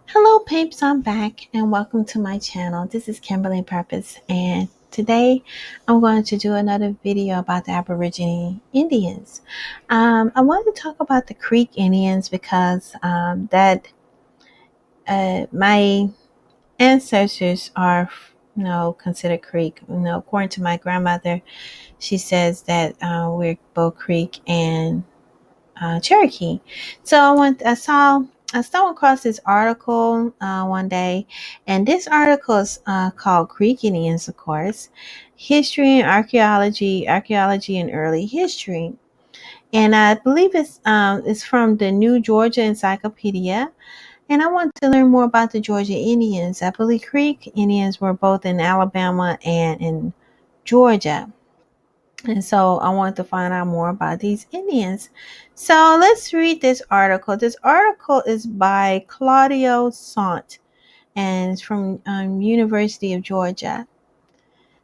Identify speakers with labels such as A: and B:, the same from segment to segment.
A: Hello, peeps. I'm back and welcome to my channel. This is Kimberly Purpose, and today I'm going to do another video about the Aborigine Indians. I want to talk about the Creek Indians because my ancestors are, considered Creek. According to my grandmother, she says that we're both Creek and Cherokee. So I stumbled across this article one day, and this article is called Creek Indians, of course, History and Archaeology and Early History. And I believe it's from the New Georgia Encyclopedia. And I want to learn more about the Georgia Indians. I believe Creek Indians were both in Alabama and in Georgia. And so I want to find out more about these Indians. So let's read this article. This article is by Claudio Sant and it's from University of Georgia.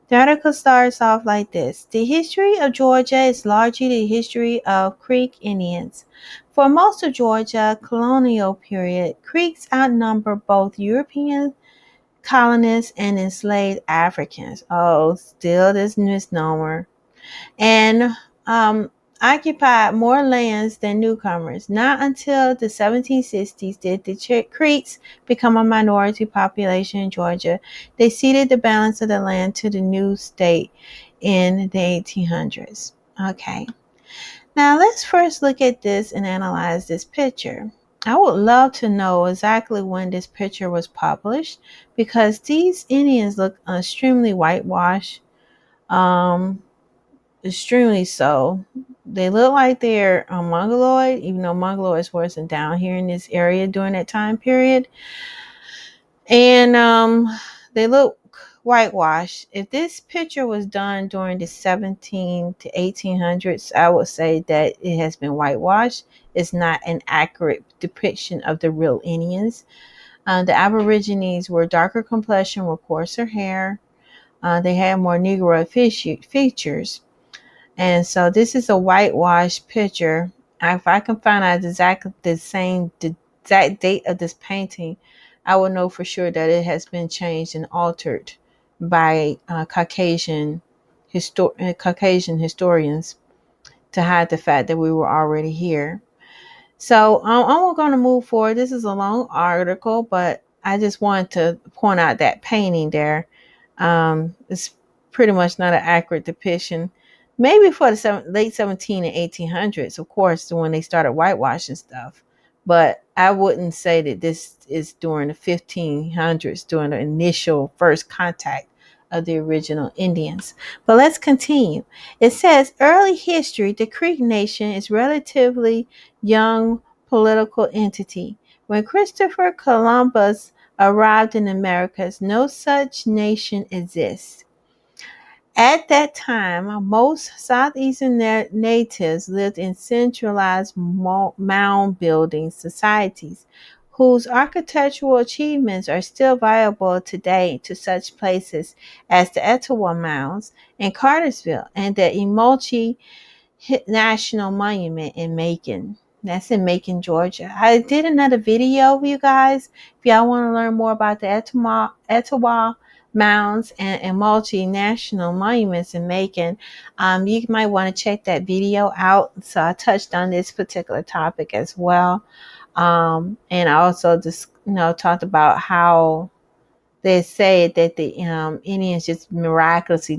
A: The article starts off like this. The history of Georgia is largely the history of Creek Indians. For most of Georgia colonial period, Creeks outnumber both European colonists and enslaved Africans. Oh, still this misnomer. And occupied more lands than newcomers. Not until the 1760s did the Creeks become a minority population in Georgia. They ceded the balance of the land to the new state in the 1800s. Okay, now let's first look at this and analyze this picture. I would love to know exactly when this picture was published because these Indians look extremely whitewashed. Um, Extremely so. They look like they're mongoloid, even though mongoloids wasn't down here in this area during that time period. And they look whitewashed. If this picture was done during the 17 to 1800s, I would say that it has been whitewashed. It's not an accurate depiction of the real Indians. The Aborigines were darker complexion with coarser hair. They had more Negro features. And so this is a whitewashed picture. If I can find out exactly the exact date of this painting, I will know for sure that it has been changed and altered by Caucasian historians to hide the fact that we were already here. So I'm going to move forward. This is a long article, but I just wanted to point out that painting there. It's pretty much not an accurate depiction. Maybe for the late 17 and 1800s, of course, when they started whitewashing stuff. But I wouldn't say that this is during the 1500s, during the initial first contact of the original Indians. But let's continue. It says early history, the Creek Nation is relatively young political entity. When Christopher Columbus arrived in the Americas, no such nation exists. At that time, most southeastern natives lived in centralized mound building societies whose architectural achievements are still viable today to such places as the Etowah Mounds in Cartersville and the Emulchi National Monument in Macon. That's in Macon, Georgia. I did another video for you guys. If y'all want to learn more about the Etowah Mounds and multi national monuments in Macon, you might want to check that video out. So I touched on this particular topic as well. And I also just, talked about how they say that the Indians just miraculously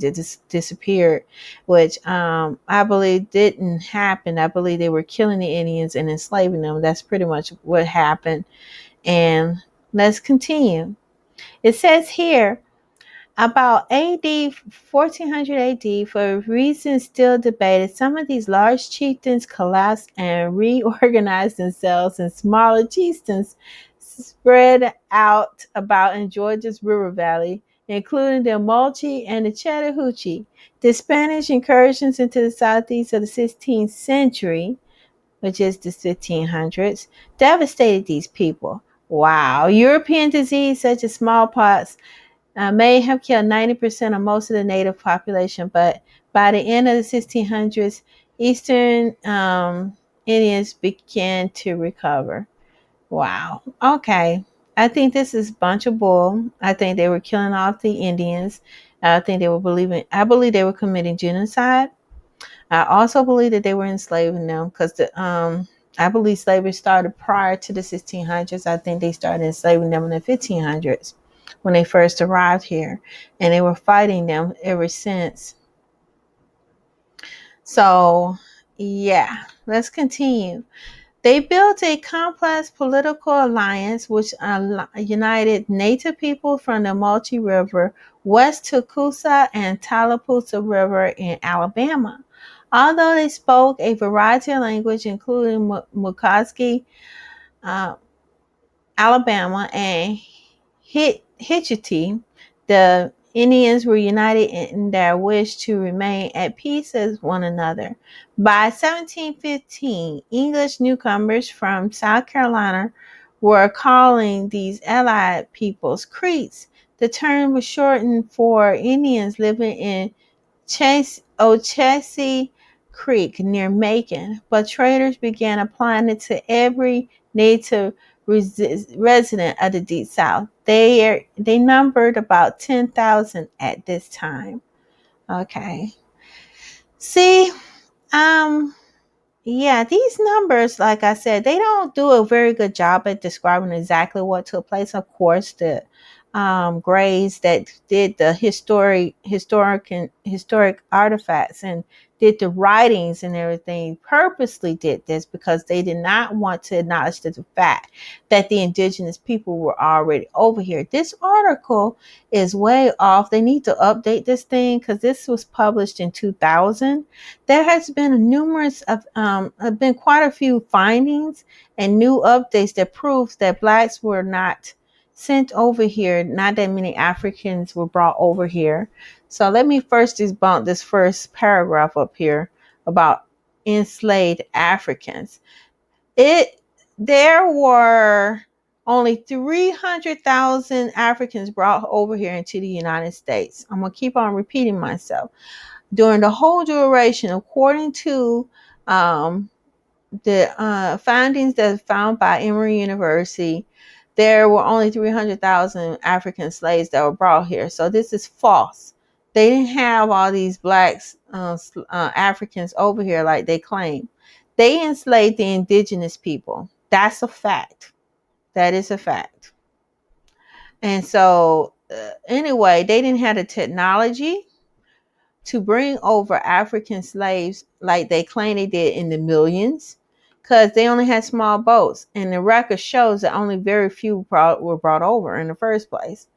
A: disappeared, which I believe didn't happen. I believe they were killing the Indians and enslaving them. That's pretty much what happened. And let's continue. It says here, about AD 1400 AD, for reasons still debated, some of these large chieftains collapsed and reorganized themselves in smaller chieftains spread out about in Georgia's river valley, including the Amalchi and the Chattahoochee. The Spanish incursions into the southeast of the 16th century, which is the 1500s, devastated these people. Wow. European disease such as smallpox may have killed 90% of most of the native population, but by the end of the 1600s, Eastern Indians began to recover. Wow. Okay. I think this is a bunch of bull. I think they were killing off the Indians. I believe they were committing genocide. I also believe that they were enslaving them because I believe slavery started prior to the 1600s. I think they started enslaving them in the 1500s when they first arrived here, and they were fighting them ever since. So, yeah, let's continue. They built a complex political alliance which united native people from the Multi River west to Coosa and Tallapoosa River in Alabama. Although they spoke a variety of language, including Muskogee, uh, Alabama, and Hitchiti, the Indians were united in their wish to remain at peace as one another. By 1715, English newcomers from South Carolina were calling these allied peoples Creeks. The term was shortened for Indians living in Ochese Creek near Macon, but traders began applying it to every native resident of the Deep South. They numbered about 10,000 at this time. Okay. See, um, yeah, these numbers, like I said, they don't do a very good job at describing exactly what took place. Of course, the grays that did the historic artifacts and did the writings and everything purposely did this because they did not want to acknowledge the fact that the indigenous people were already over here. This article is way off. They need to update this thing because this was published in 2000. There has been numerous of have been quite a few findings and new updates that proves that blacks were not sent over here. Not that many Africans were brought over here. So let me first debunk this first paragraph up here about enslaved Africans. It There were only 300,000 Africans brought over here into the United States. I'm gonna keep on repeating myself. During the whole duration, according to um, the findings that found by Emory University, there were only 300,000 African slaves that were brought here. So this is false. They didn't have all these blacks, Africans over here like they claim. They enslaved the indigenous people. That's a fact. That is a fact. And so, anyway, they didn't have the technology to bring over African slaves like they claim they did in the millions because they only had small boats. And the record shows that only very few were brought over in the first place.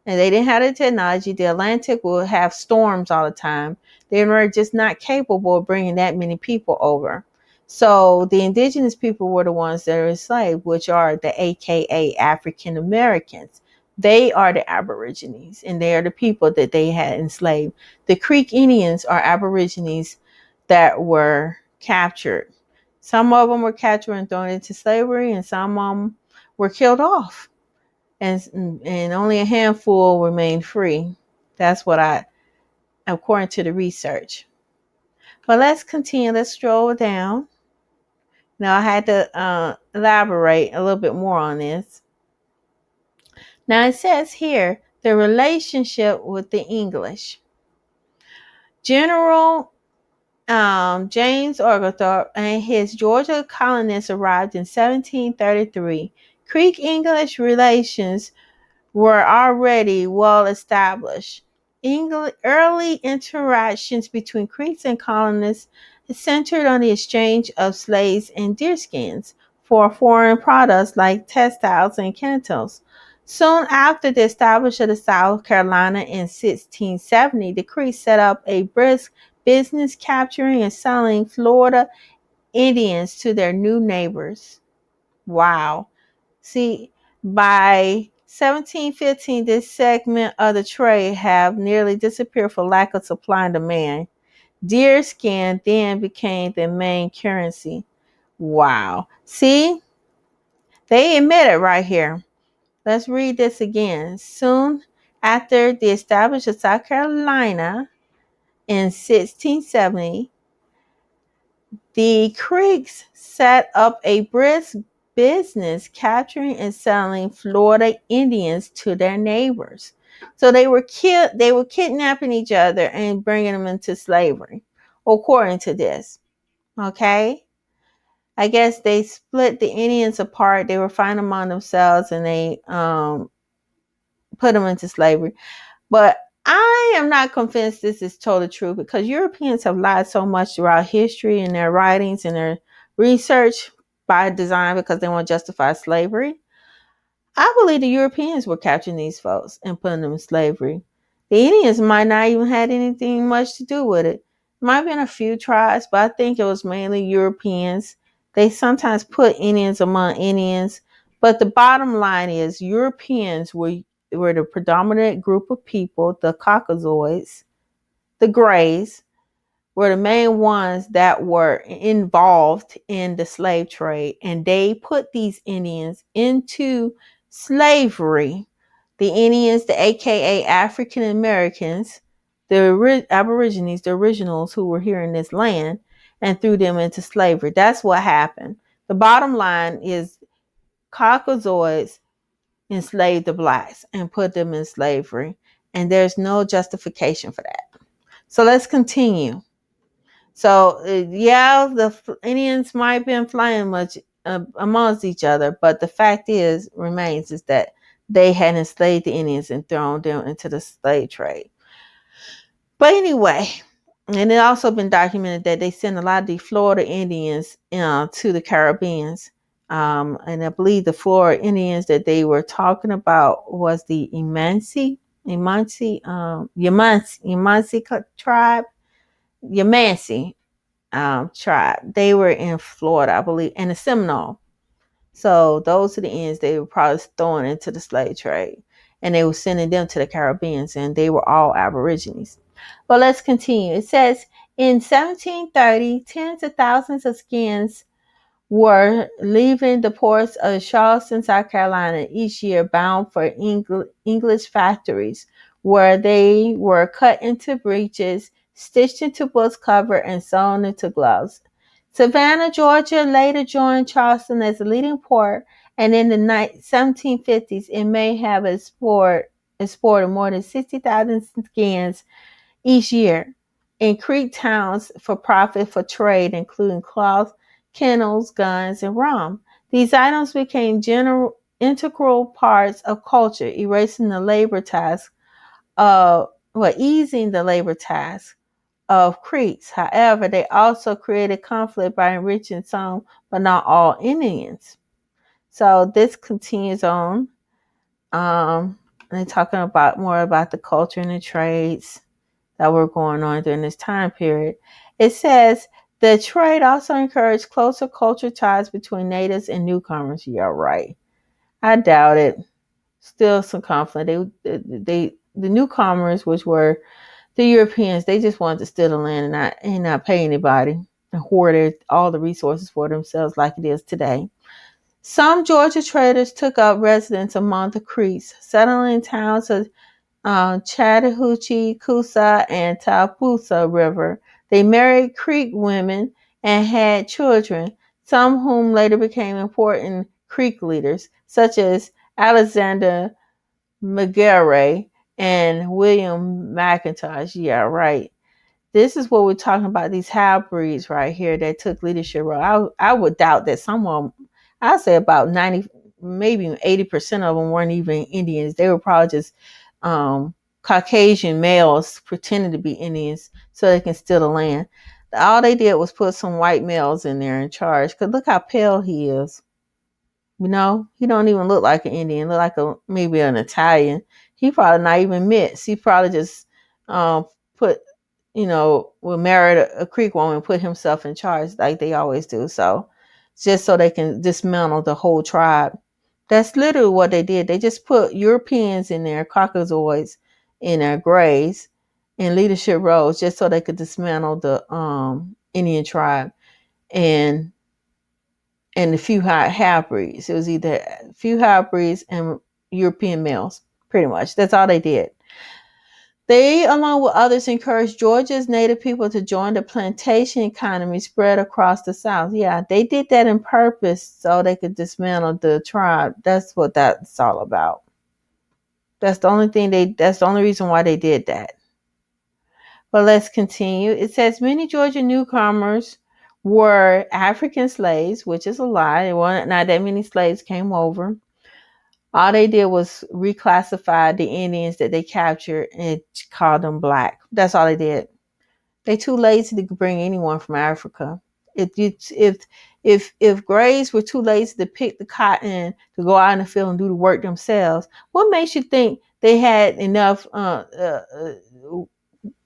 A: And they didn't have the technology. The Atlantic will have storms all the time. They were just not capable of bringing that many people over. So the indigenous people were the ones that are enslaved, which are the AKA African Americans. They are the Aborigines, and they are the people that they had enslaved. The Creek Indians are Aborigines that were captured. Some of them were captured and thrown into slavery, and some of them were killed off. And only a handful remained free. That's what according to the research. But let's continue. Let's scroll down. Now I had to elaborate a little bit more on this. Now it says here the relationship with the English. General James Oglethorpe and his Georgia colonists arrived in 1733. Creek English relations were already well established. Early interactions between Creeks and colonists centered on the exchange of slaves and deerskins for foreign products like textiles and cantles. Soon after the establishment of South Carolina in 1670, the Creeks set up a brisk business capturing and selling Florida Indians to their new neighbors. Wow. See, by 1715, this segment of the trade have nearly disappeared for lack of supply and demand. Deer skin then became the main currency. Wow. See, they admit it right here. Let's read this again. Soon after the establishment of South Carolina in 1670, the Creeks set up a brisk business capturing and selling Florida Indians to their neighbors. So they were kidnapping each other and bringing them into slavery, according to this. Okay? I guess they split the Indians apart. They were fighting among themselves and they put them into slavery. But I am not convinced this is totally true because Europeans have lied so much throughout history in their writings and their research by design because they want to justify slavery. I believe the Europeans were capturing these folks and putting them in slavery. The Indians might not even had anything much to do with it. Might have been a few tribes, but I think it was mainly Europeans. They sometimes put Indians among Indians, but the bottom line is Europeans were the predominant group of people, the Caucasoids, the Greys, were the main ones that were involved in the slave trade, and they put these Indians into slavery. The Indians, the AKA African Americans, the Aborigines, the originals who were here in this land, and threw them into slavery. That's what happened. The bottom line is Caucasoids enslaved the blacks and put them in slavery, and there's no justification for that. So let's continue. So yeah, the Indians might have been flying much amongst each other, but the fact remains is that they had enslaved the Indians and thrown them into the slave trade. But anyway, and it also been documented that they sent a lot of the Florida Indians to the Caribbeans. And I believe the Florida Indians that they were talking about was the Yamansi tribe. Yamansi tribe. They were in Florida, I believe, and the Seminole. So those are the ends they were probably throwing into the slave trade. And they were sending them to the Caribbeans, and they were all Aborigines. But let's continue. It says in 1730, tens of thousands of skins were leaving the ports of Charleston, South Carolina each year bound for English factories where they were cut into breeches, stitched into books cover, and sewn into gloves. Savannah, Georgia later joined Charleston as the leading port, and in the 1750s it may have exported more than 60,000 skins each year in Creek towns for profit for trade, including cloth, kennels, guns, and rum. These items became integral parts of culture, easing the labor task of Creeks. However, they also created conflict by enriching some, but not all Indians. So this continues on. And they're talking about more about the culture and the trades that were going on during this time period. It says the trade also encouraged closer cultural ties between natives and newcomers. Yeah, right. I doubt it. Still some conflict. The newcomers, which were the Europeans, they just wanted to steal the land and not pay anybody and hoard all the resources for themselves like it is today. Some Georgia traders took up residence among the Creeks, settling in towns of Chattahoochee, Coosa, and Tallapoosa River. They married Creek women and had children, some whom later became important Creek leaders, such as Alexander McGarry and William McIntosh. Yeah, right. This is what we're talking about, these half-breeds right here that took leadership role. I would doubt that someone, I'd say about 90, maybe 80% of them weren't even Indians. They were probably just Caucasian males pretending to be Indians so they can steal the land. All they did was put some white males in there in charge. Because look how pale he is. You know, he don't even look like an Indian. Look like maybe an Italian. He probably not even mixed. He probably just put, married a Creek woman and put himself in charge like they always do. So just so they can dismantle the whole tribe. That's literally what they did. They just put Europeans in there, Caucasoids in their Greys in leadership roles just so they could dismantle the Indian tribe and a few half breeds. It was either a few half breeds and European males, pretty much. That's all they did. They, along with others, encouraged Georgia's native people to join the plantation economy spread across the South. Yeah, they did that on purpose so they could dismantle the tribe. That's what that's all about. That's the only reason why they did that. But let's continue. It says many Georgia newcomers were African slaves, which is a lie. There weren't not that many slaves came over. All they did was reclassify the Indians that they captured and called them black. That's all they did. They too lazy to bring anyone from Africa. If Grays were too lazy to pick the cotton to go out in the field and do the work themselves, what makes you think they had enough?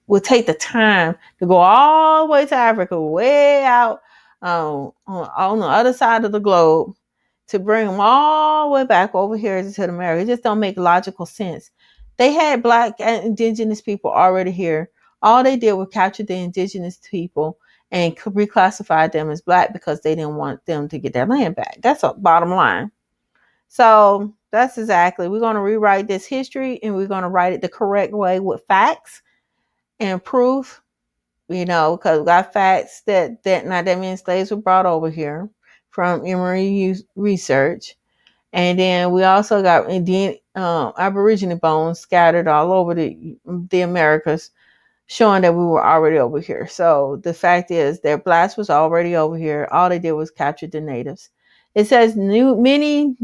A: Would take the time to go all the way to Africa, way out on the other side of the globe, to bring them all the way back over here to America. It just don't make logical sense. They had black and indigenous people already here. All they did was capture the indigenous people and reclassify them as black because they didn't want them to get their land back. That's a bottom line. So that's exactly, we're going to rewrite this history and we're going to write it the correct way with facts and proof, because we got facts that not that many slaves were brought over here from Emory research. And then we also got Indian Aborigine bones scattered all over the Americas, showing that we were already over here. So the fact is that blacks was already over here. All they did was capture the natives. It says many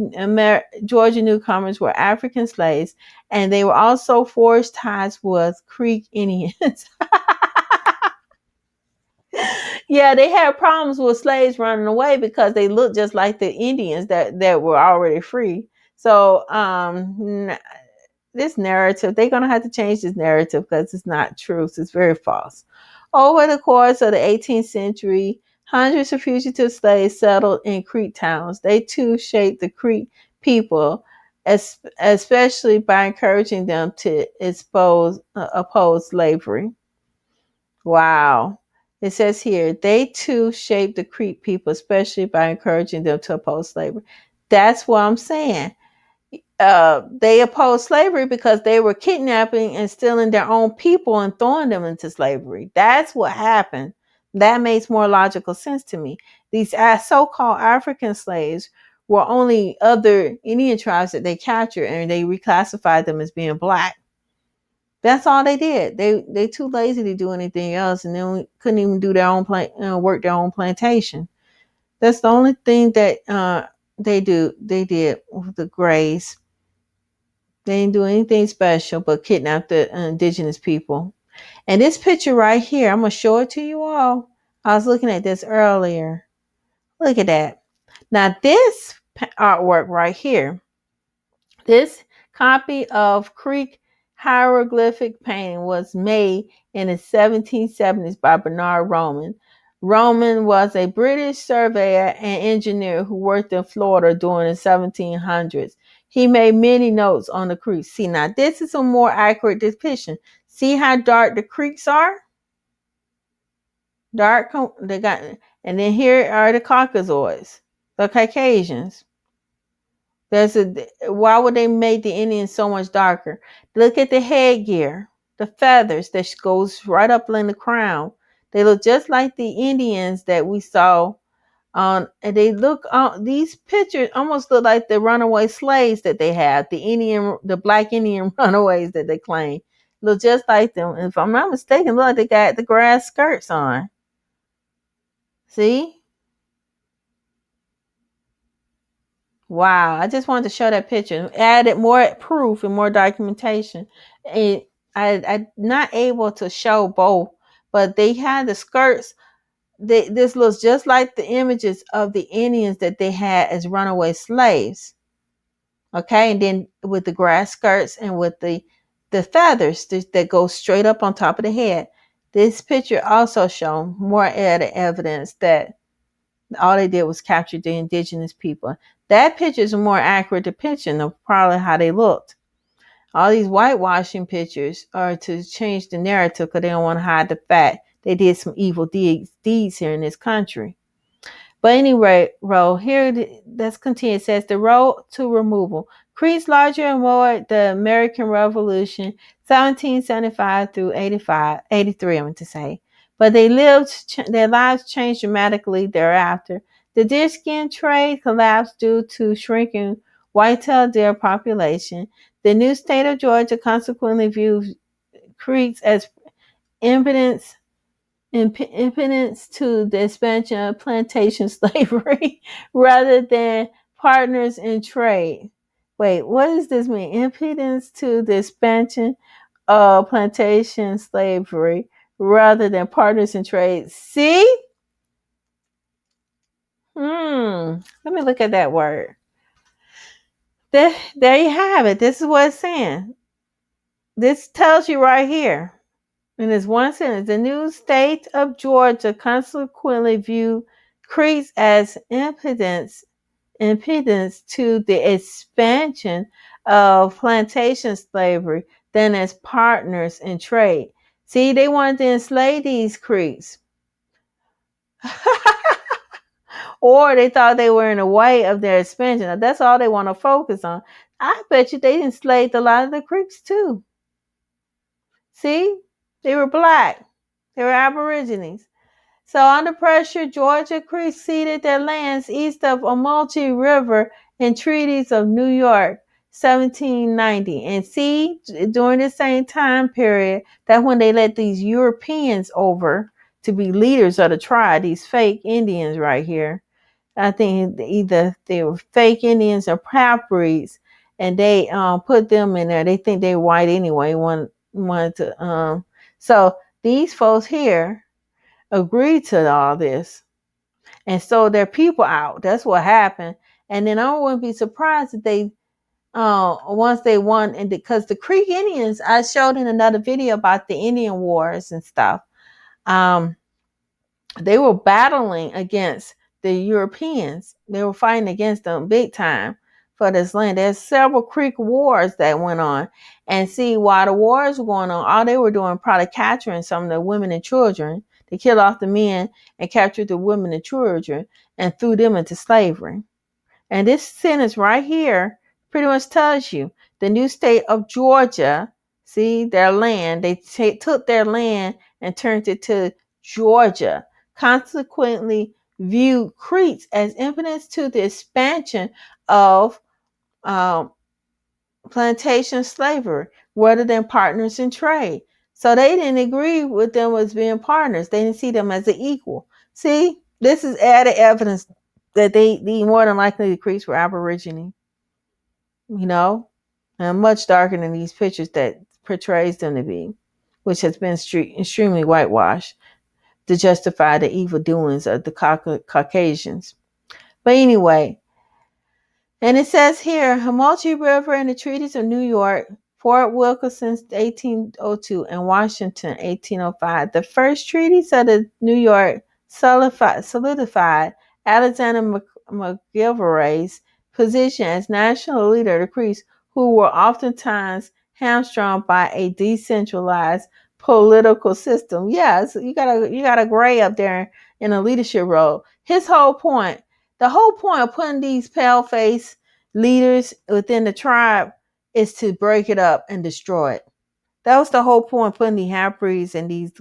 A: Georgia newcomers were African slaves, and they were also forged ties with Creek Indians. Yeah, they had problems with slaves running away because they looked just like the Indians that were already free. So this narrative, they're going to have to change this narrative because it's not true. It's very false. Over the course of the 18th century, hundreds of fugitive slaves settled in Creek towns. They too shaped the Creek people, especially by encouraging them to oppose slavery. Wow. It says here, they too shaped the Creek people, especially by encouraging them to oppose slavery. That's what I'm saying. They opposed slavery because they were kidnapping and stealing their own people and throwing them into slavery. That's what happened. That makes more logical sense to me. These so-called African slaves were only other Indian tribes that they captured, and they reclassified them as being black. That's all they did. They too lazy to do anything else, and then couldn't even do their own work their own plantation. That's the only thing that they did with the Grays. They didn't do anything special but kidnap the indigenous people. And this picture right here, I'm gonna show it to you all. I was looking at this earlier. Look at that. Now this artwork right here. This copy of Creek hieroglyphic painting was made in the 1770s by Bernard Roman. Roman was a British surveyor and engineer who worked in Florida during the 1700s. He made many notes on the creeks. See, now this is a more accurate depiction. See how dark the creeks are? Dark, they got, and then here are the Caucasoids, the Caucasians. Why would they make the Indians so much darker? Look at the headgear, the feathers that goes right up in the crown. They look just like the Indians that we saw on, and they look these pictures almost look like the runaway slaves that they have, the black Indian runaways that they claim. Look just like them. If I'm not mistaken, look, they got the grass skirts on. See? Wow, I just wanted to show that picture. Added more proof and more documentation. And I'm not able to show both, but they had the skirts. This looks just like the images of the Indians that they had as runaway slaves. Okay, and then with the grass skirts and with the feathers that go straight up on top of the head. This picture also shows more added evidence that all they did was capture the indigenous people. That picture is a more accurate depiction of probably how they looked. All these whitewashing pictures are to change the narrative because they don't want to hide the fact they did some evil deeds here in this country. But anyway, here, let's continue. It says the road to removal. Creeks larger and more the American Revolution, 1775 through 83, I meant to say. But their lives changed dramatically thereafter. The deerskin trade collapsed due to shrinking white-tailed deer population. The new state of Georgia consequently viewed creeks as impedance impedance to the expansion of plantation slavery rather than partners in trade. Wait, what does this mean? Impedance to the expansion of plantation slavery rather than partners in trade. See? Let me look at that word. There you have it. This is what it's saying. This tells you right here. In this one sentence, the new state of Georgia consequently viewed Creeks as impedance to the expansion of plantation slavery than as partners in trade. See, they wanted to enslave these Creeks. Or they thought they were in the way of their expansion. Now, that's all they want to focus on. I bet you they enslaved a lot of the Creeks too. See, they were black. They were aborigines. So under pressure, Georgia Creeks ceded their lands east of Omochi River in treaties of New York, 1790. And see, during the same time period, that when they let these Europeans over to be leaders of the tribe, these fake Indians right here. I think either they were fake Indians or half-breeds, and they put them in there. They think they're white anyway. Wanted to so these folks here agreed to all this and sold their people out. That's what happened. And then I wouldn't be surprised if they once they won, and because the Creek Indians, I showed in another video about the Indian Wars and stuff. They were battling against the Europeans. They were fighting against them big time for this land. There's several Creek wars that went on. And see, while the wars were going on, all they were doing probably capturing some of the women and children. They killed off the men and captured the women and children and threw them into slavery. And this sentence right here pretty much tells you the new state of Georgia, see, their land, they took their land and turned it to Georgia, consequently viewed Creeks as impedance to the expansion of um, plantation slavery rather than partners in trade. So they didn't agree with them as being partners. They didn't see them as an equal. See, this is added evidence that they more than likely the Creeks were Aborigine, and much darker than these pictures that portrays them to be, which has been extremely whitewashed to justify the evil doings of the Caucasians. But anyway, and it says here, Hamochi River and the treaties of New York, Fort Wilkinson, 1802, and Washington, 1805. The first treaties of the New York solidified Alexander McGillivray's position as national leader of the Creeks, who were oftentimes hamstrung by a decentralized political system. Yes, you got a Gray up there in a leadership role. The whole point of putting these pale-faced leaders within the tribe is to break it up and destroy it. That was the whole point of putting the half-breeds and these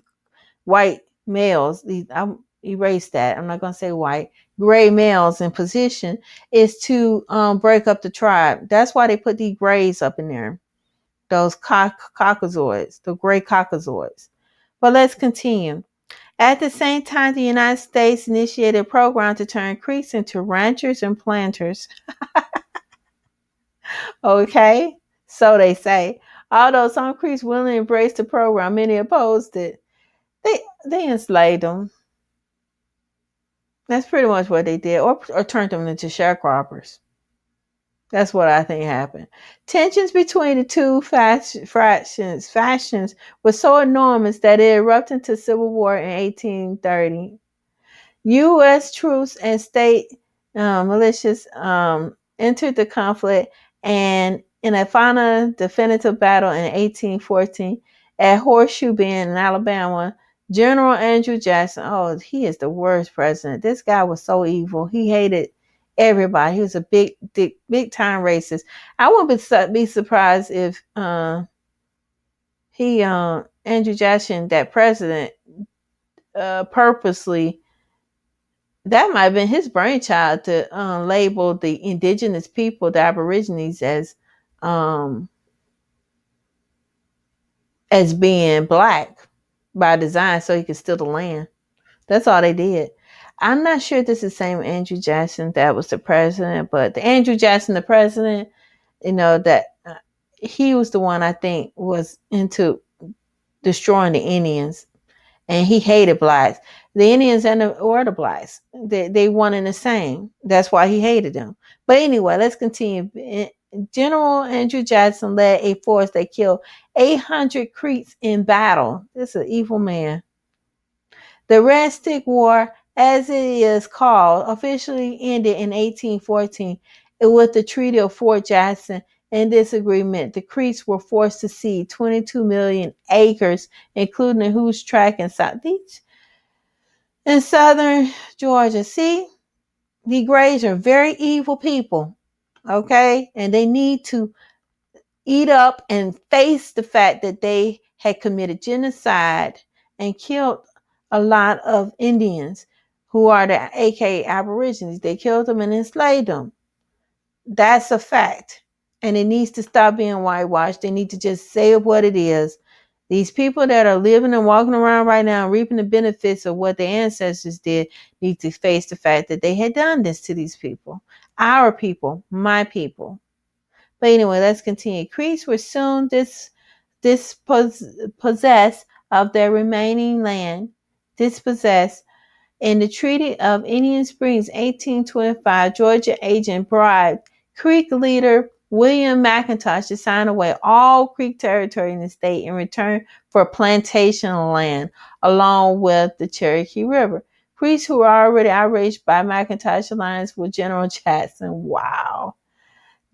A: white males. I erase that. I'm not going to say white. Gray males in position is to break up the tribe. That's why they put these grays up in there. Those caucasoids, the gray caucasoids. But let's continue. At the same time, the United States initiated a program to turn Creeks into ranchers and planters. Okay, so they say. Although some Creeks willingly embraced the program, many opposed it. They enslaved them. That's pretty much what they did, or turned them into sharecroppers. That's what I think happened. Tensions between the two factions were so enormous that it erupted into civil war in 1830. U.S. troops and state militias entered the conflict, and in a final definitive battle in 1814 at Horseshoe Bend in Alabama, General Andrew Jackson, oh, he is the worst president. This guy was so evil. He hated everybody. He was a big time racist. I wouldn't be surprised if he Andrew Jackson, that president, purposely, that might have been his brainchild to label the indigenous people, the Aborigines, um, as being black by design, so he could steal the land. That's all they did. I'm not sure if this is the same Andrew Jackson that was the president, but the Andrew Jackson, the president, that he was the one I think was into destroying the Indians, and he hated blacks. The Indians or the blacks, they one and the same. That's why he hated them. But anyway, let's continue. General Andrew Jackson led a force that killed 800 Creeks in battle. This is an evil man. The Red Stick War, as it is called, officially ended in 1814 with the Treaty of Fort Jackson. In this agreement, the Creeks were forced to cede 22 million acres, including the Hoos Tract and Southeast in southern Georgia. See, the Grays are very evil people, okay? And they need to eat up and face the fact that they had committed genocide and killed a lot of Indians who are the aka Aborigines. They killed them and enslaved them. That's a fact. And it needs to stop being whitewashed. They need to just say what it is. These people that are living and walking around right now, reaping the benefits of what their ancestors did, need to face the fact that they had done this to these people. Our people, my people. But anyway, let's continue. Creeks were soon dispossessed of their remaining land, dispossessed. In the Treaty of Indian Springs, 1825, Georgia agent bribed Creek leader William McIntosh to sign away all Creek territory in the state in return for plantation land along with the Cherokee River. Creeks who were already outraged by McIntosh's alliance with General Jackson. Wow.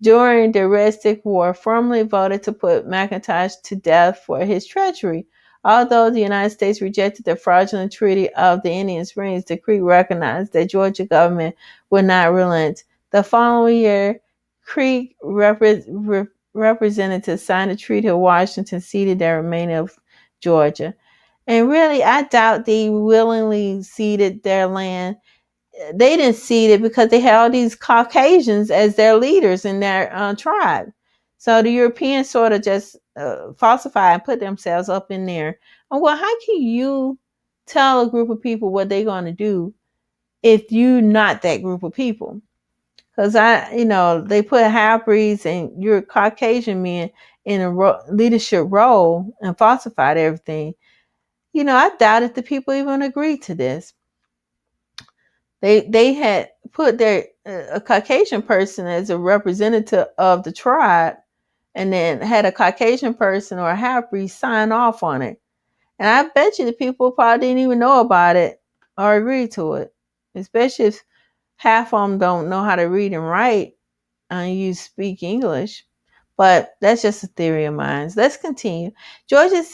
A: During the Red Stick War, firmly voted to put McIntosh to death for his treachery. Although the United States rejected the fraudulent treaty of the Indian Springs, the Creek recognized that Georgia government would not relent. The following year, Creek representatives signed a treaty of Washington, ceded the remainder of Georgia. And really, I doubt they willingly ceded their land. They didn't see it because they had all these Caucasians as their leaders in their tribe. So the Europeans sort of just falsified and put themselves up in there. And well, how can you tell a group of people what they're going to do if you're not that group of people? Because they put half-breeds and your Caucasian men in a leadership role and falsified everything. I doubt if the people even agreed to this. They had put a Caucasian person as a representative of the tribe, and then had a Caucasian person or a half-breed sign off on it. And I bet you the people probably didn't even know about it or agree to it, especially if half of them don't know how to read and write and you speak English. But that's just a theory of mine. Let's continue. Georgia's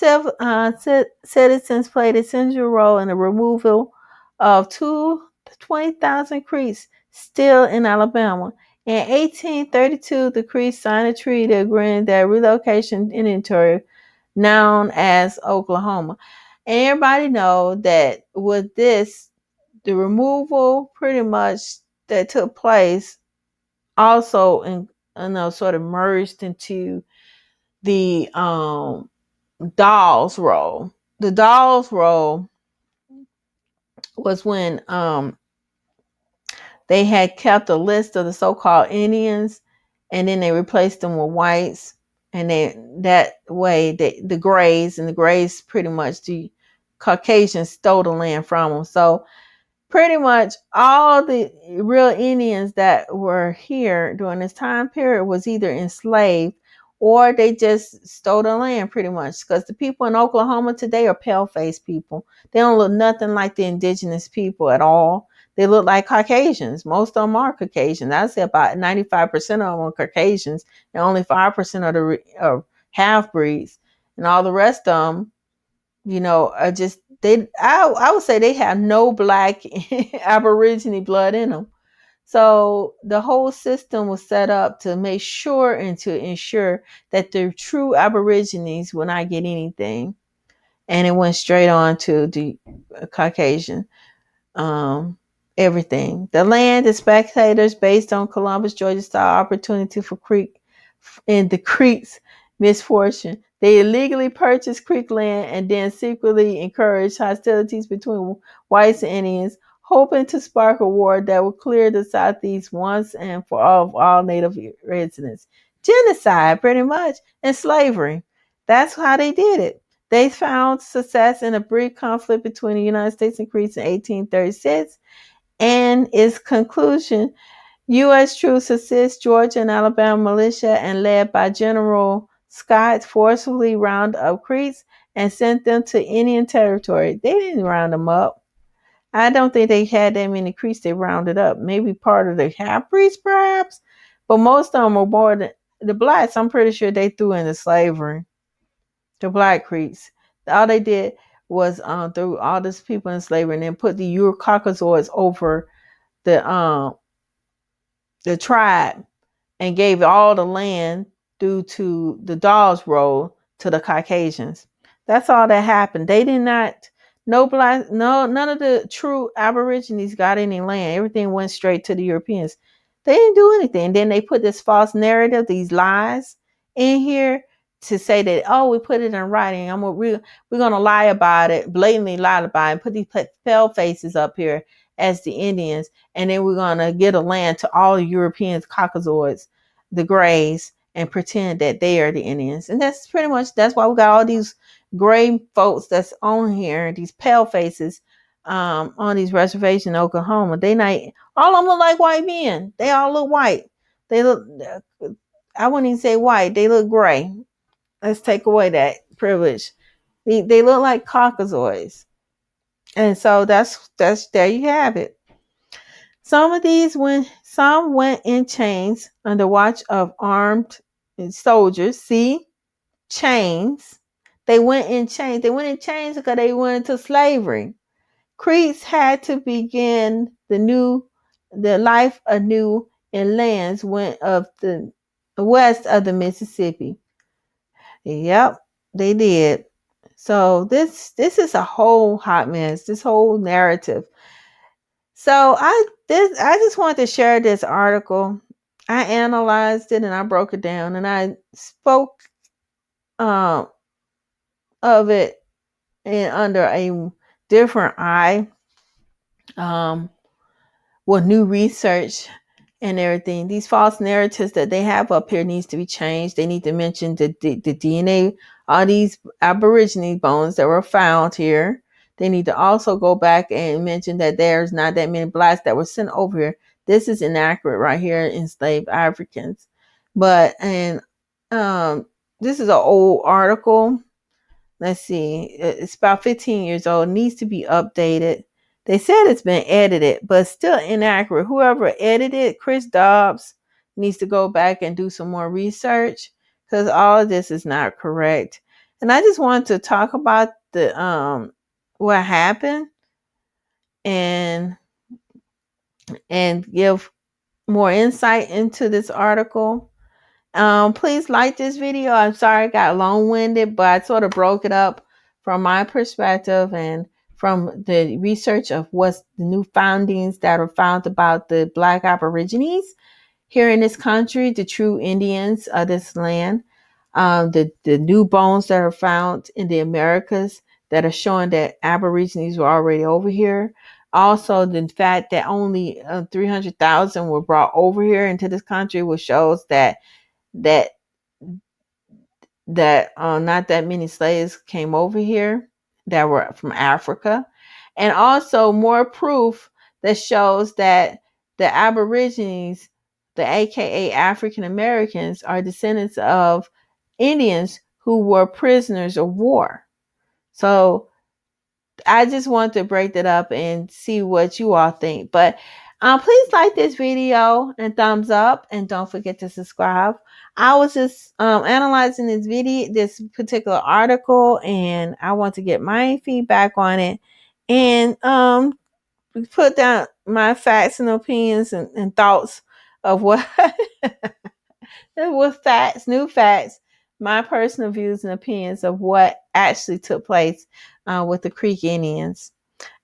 A: citizens played a central role in the removal of 20,000 Creeks still in Alabama. In 1832, the Creeks signed a treaty agreeing that relocation inventory known as Oklahoma. And everybody know that with this, the removal pretty much that took place also sort of merged into the Dawes Roll. The Dawes Roll was when they had kept a list of the so-called Indians, and then they replaced them with whites, and that way the Grays pretty much the Caucasians stole the land from them. So pretty much all the real Indians that were here during this time period was either enslaved or they just stole the land pretty much, because the people in Oklahoma today are pale-faced people. They don't look nothing like the indigenous people at all. They look like Caucasians. Most of them are Caucasians. I'd say about 95% of them are Caucasians, and only 5% are half-breeds. And all the rest of them, are just I would say they have no black Aborigine blood in them. So the whole system was set up to make sure and to ensure that the true Aborigines will not get anything. And it went straight on to the Caucasian. um, Everything. The land, the spectators, based on Columbus, Georgia style opportunity for Creek in the Creek's misfortune. They illegally purchased Creek land and then secretly encouraged hostilities between whites and Indians, hoping to spark a war that would clear the Southeast once and for all of all Native residents. Genocide, pretty much, and slavery. That's how they did it. They found success in a brief conflict between the United States and Creeks in 1836, and its conclusion, U.S. troops assist Georgia and Alabama militia and led by General Scott forcefully round up Creeks and sent them to Indian territory. They didn't round them up. I don't think they had that many Creeks they rounded up. Maybe part of the half-breeds, perhaps, but most of them were more than the blacks. I'm pretty sure they threw into slavery. The Black Creeks. All they did was threw all these people in slavery and then put the Caucasoids over the the tribe and gave all the land due to the Dawes Roll to the Caucasians. That's all that happened. They did not, no black, no, none of the true Aborigines got any land. Everything went straight to the Europeans. They didn't do anything. Then they put this false narrative, these lies in here to say that, oh, we put it in writing. We're gonna lie about it, blatantly lie about it, and put these pale faces up here as the Indians, and then we're gonna get a land to all the Europeans, Caucasoids, the Greys, and pretend that they are the Indians. And that's pretty much, that's why we got all these gray folks that's on here, these pale faces on these reservations in Oklahoma. They not, all of them look like white men. They all look white. They look, I wouldn't even say white. They look gray. Let's take away that privilege. They look like Caucasoids. And so that's there you have it. Some went in chains under watch of armed soldiers. See, chains. They went in chains. They went in chains because they went into slavery. Creeks had to begin the life anew in lands went of the west of the Mississippi. Yep, they did. So this is a whole hot mess. This whole narrative. So I just wanted to share this article. I analyzed it and I broke it down and I spoke um, of it in under a different eye, um, with new research and everything. These false narratives that they have up here needs to be changed. They need to mention the DNA, all these Aborigine bones that were found here. They need to also go back and mention that there's not that many blacks that were sent over here. This is inaccurate right here, enslaved Africans. But, and this is an old article. Let's see, it's about 15 years old, needs to be updated. They said it's been edited, but still inaccurate. Whoever edited, Chris Dobbs, needs to go back and do some more research because all of this is not correct. And I just wanted to talk about the what happened and give more insight into this article. Please like this video. I'm sorry I got long-winded, but I sort of broke it up from my perspective and from the research of what's the new findings that are found about the Black Aborigines here in this country, the true Indians of this land, the new bones that are found in the Americas that are showing that Aborigines were already over here. Also, the fact that only 300,000 were brought over here into this country, which shows that that not that many slaves came over here that were from Africa, and also more proof that shows that the Aborigines, the AKA African Americans, are descendants of Indians who were prisoners of war. So I just want to break that up and see what you all think. But please like this video and thumbs up, and don't forget to subscribe. I was just analyzing this particular article, and I want to get my feedback on it, and put down my facts and opinions and thoughts of what with facts, new facts, my personal views and opinions of what actually took place with the Creek Indians.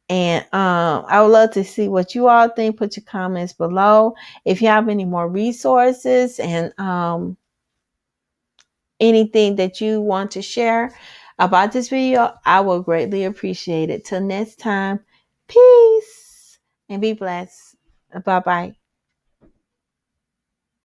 A: And I would love to see what you all think. Put your comments below. If you have any more resources and anything that you want to share about this video, I will greatly appreciate it. Till next time, peace and be blessed. Bye bye.